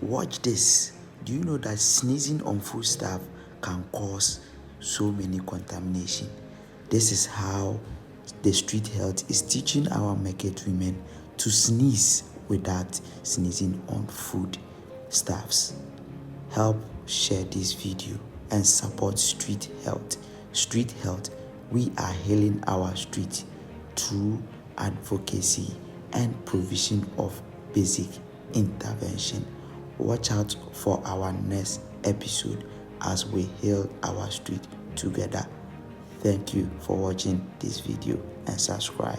Watch this. Do you know that sneezing on foodstuff can cause so many contamination? This is how the street health is teaching our market women to sneeze without sneezing on food stuffs. Help share this video and support street health. Street health, we are healing our street through advocacy and provision of basic intervention. Watch out for our next episode as we heal our street together. Thank you for watching this video and subscribe.